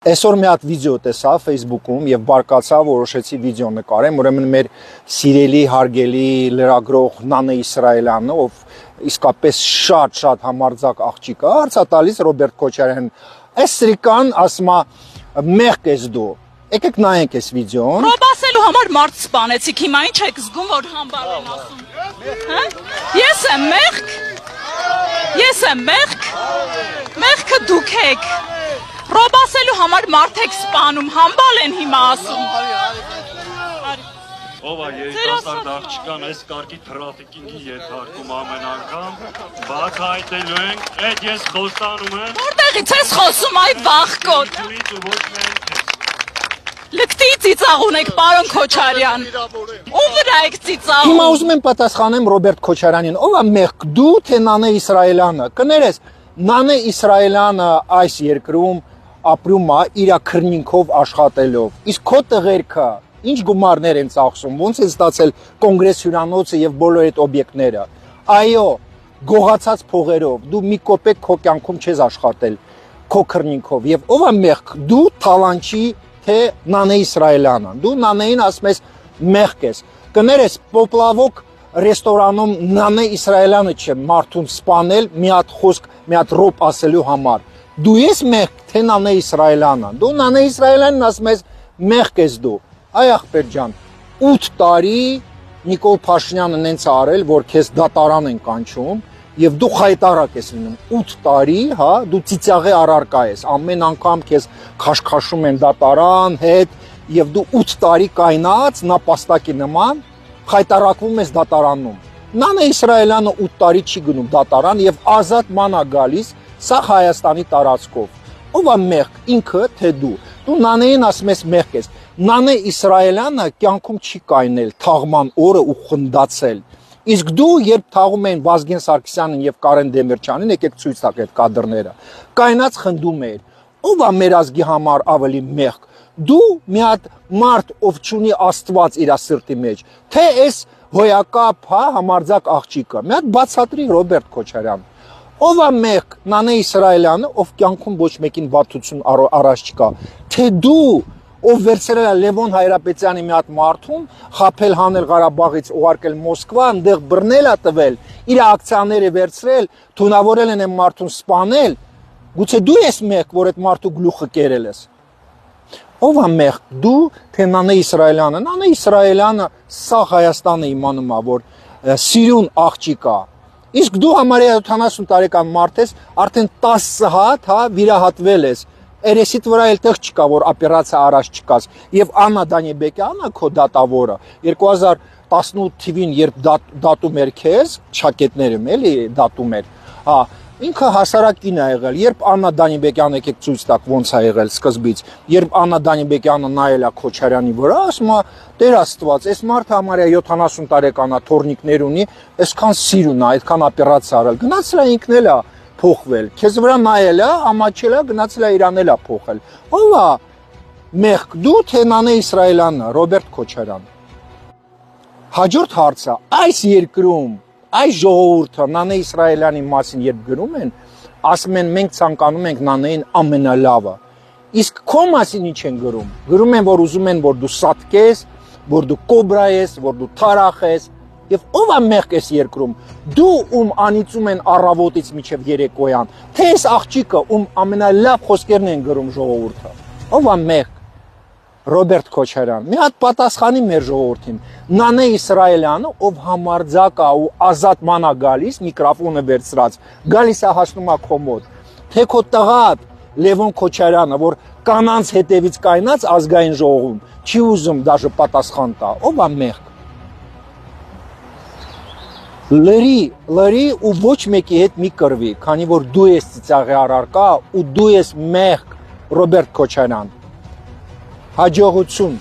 Այսօր մի հատ վիդեո տեսա Facebook-ում եւ բարկացա, որոշեցի վիդեո նկարեմ, ուրեմն մեր սիրելի հարգելի լրագրող Նանե Իսրայելյանը, ով իսկապես շատ համարձակ աղջիկ է, հարց է տալիս Ռոբերտ Քոչարյանին, այս սրիկան ասма մեղք ես դու։ Եկեք նայենք այս վիդեոն։ Ռոբասելու համար մարդ սպանեցիք, հիմա ինչ եք զգում, որ համբար են ասում։ Հա? Ես եմ մեղք։ Ես եմ մեղք։ Մեղքը դուք եք։ Ռոբասելու համար մարդ եք սպանում, համբալ են հիմա ասում։ Ով է երիտասարդ աղջկան այս կարգի տրաֆիկինգի ենթարկում ամեն անգամ, բաց հայտելու ենք, այդ ես խոստանում եմ։ Որտեղից ես խոսում, այ վախկոտ։ Լկտի ծիծաղուն եք, պարոն Քոչարյան։ Ով վրա եք ծիծաղում։ Հիմա ուզում եմ պատասխանեմ Ռոբերտ Քոչարյանին, ով է մեղք, դու թե Նանե Իսրայելյանը։ Կներես, Նանե Իսրայելյանը այս երկրում ապրում է իր քրնինքով աշխատելով։ Իսկ քո տղերքը ինչ գումարներ են ծախսում, ոնց են ստացել կոնգրես հյուրանոցը եւ բոլոր այդ օբյեկտները։ Այո, գողացած փողերով դու մի կոպեկ քո կյանքում չես աշխատել քո քրնինքով եւ ով է մեղք, դու Թալանչի թե Նանե Իսրայելյանը։ Դու Նանեին ասում ես մեղք ես։ Կներես Պոպլավոկ ռեստորանում Նանե Իսրայելյանը չէ մարդուն սպանել մի հատ խոսք, մի հատ ռոպ ասելու համար։ Դու ես մեղք թե Նանե Իսրայելյանը։ Դու Նանե Իսրայելյանն ասում ես մեղք ես դու։ Այ ախպեր ջան, 8 տարի Նիկոլ Փաշինյանը նենց արել, որ քեզ դատարան են կանչում եւ դու խայտարակ ես լինում 8 տարի, հա, դու ծիծաղի առարկա ես, ամեն անգամ քեզ քաշքաշում են դատարան հետ եւ դու 8 տարի կայնած նապաստակի նման խայտարակվում ես դատարանում։ Նանե Իսրայելյանը 8 տարի չի գնում դատարան եւ ազատ մանա գալիս սա Հայաստանի տարածքով։ Ով է մեղք, ինքը թե դու։ Դու Նանեին ասում ես մեղք ես։ Նանե Իսրայելյանը կյանքում չի կայնել թաղման օրը ու խնդացել։ Իսկ դու երբ թաղում էին Վազգեն Սարգսյանին եւ Կարեն Դեմիրճյանին, եկեք ցույց տաք այդ կադրները, կայնած խնդում էր։ Ով է մեր ազգի համար ավելի մեղք։ Դու մի հատ մարդ, ով չունի Աստված իր սրտի մեջ, թե այս հոյակապ, հա, համարձակ աղջիկը։ Մի հատ բացատրի Ռոբերտ Քոչարյան։ Ով է մեղք, Նանե Իսրայելյանը, ով կյանքում ոչ մեկին վատություն առաջ չկա, թե դու, ով վերցրել է Լևոն Հայրապետյանի մի հատ մարդուն, խաբել հանել Ղարաբաղից, ուղարկել Մոսկվա, այնտեղ բռնել է տվել, իր ակցիաները վերցրել, թունավորել են այն մարդուն սպանել, գուցե դու ես մեղք, որ այդ մարդու գլուխը կերել ես։ Ով է մեղք, դու թե Նանե Իսրայելյանը։ Նանե Իսրայելյանը սա Հայաստանը իմանում է, որ սիրուն աղջիկ է։ Իսկ դու համարյա 70 տարեկան մարդ ես, արդեն 10 հատ, հա, վիրահատվել ես։ Երեսիդ վրա էլ տեղ չկա, որ օպերացիա առաջ չկաս։ Եվ Աննա Դանիբեկյանը, քո դատավորը, 2018 թվին, երբ դատում էր քեզ, շակետներում էլի դատում էր, հա, ինքը հասարակ կին է եղել։ Երբ Աննա Դանիբեկյանը եկեք ցույց տաք ոնց է եղել սկզբից, երբ Աննա Դանիբեկյանը նայել է Քոչարյանի վրա, ասում է, Տեր Աստված, այս մարդը համարյա 70 տարեկան է, թորնիկներ ունի, այսքան սիր ունի, այդքան օպերացիա արել։ Գնացել է ինքն էլ է փոխվել։ Քեզ վրա նայել է, ամաչել է, գնացել է Իրանել է փոխել։ Ով է մեղք, դու թե Նանե Իսրայելյանը, Ռոբերտ Քոչարյան։ Հաջորդ հարցը, այս երկրում այս ժողովուրդը Նանե Իսրայելյանի մասին երբ գրում են, ասում են մենք ցանկանում ենք Նանեին ամենալավը։ Իսկ քո մասին ինչ են գրում։ Գրում են, որ ուզում են, որ դու սատկես, որ դու կոբրա ես, որ դու թարախ ես։ Եվ ով է մեղք այս երկրում։ Դու ում անիծում են առավոտից մինչև երեկոյան, թե այս աղջիկը ում ամենալավ խոսքերն են գրում ժողովուրդը։ Ով է մեղք։ Ռոբերտ Քոչարյան, մի հատ պատասխանի մեր ժողովրդին։ Նանե Իսրայելյանը, ով համարձակ է ու ազատ մանա գալիս, միկրոֆոնը վերցրած, գալիս է հասնում է քո մոտ։ Թե քո տղատ Լևոն Քոչարյանը, որ կանանց հետևից կայնած ազգային ժողովում, չի ուզում դաժե պատասխան տա, ով է մեղք։ Լրի ու ոչ մեկի հետ մի կռվի, քանի որ դու ես ծիծաղի առարկա ու դու ես մեղք, Ռոբերտ Քոչարյան։ Հաջողություն։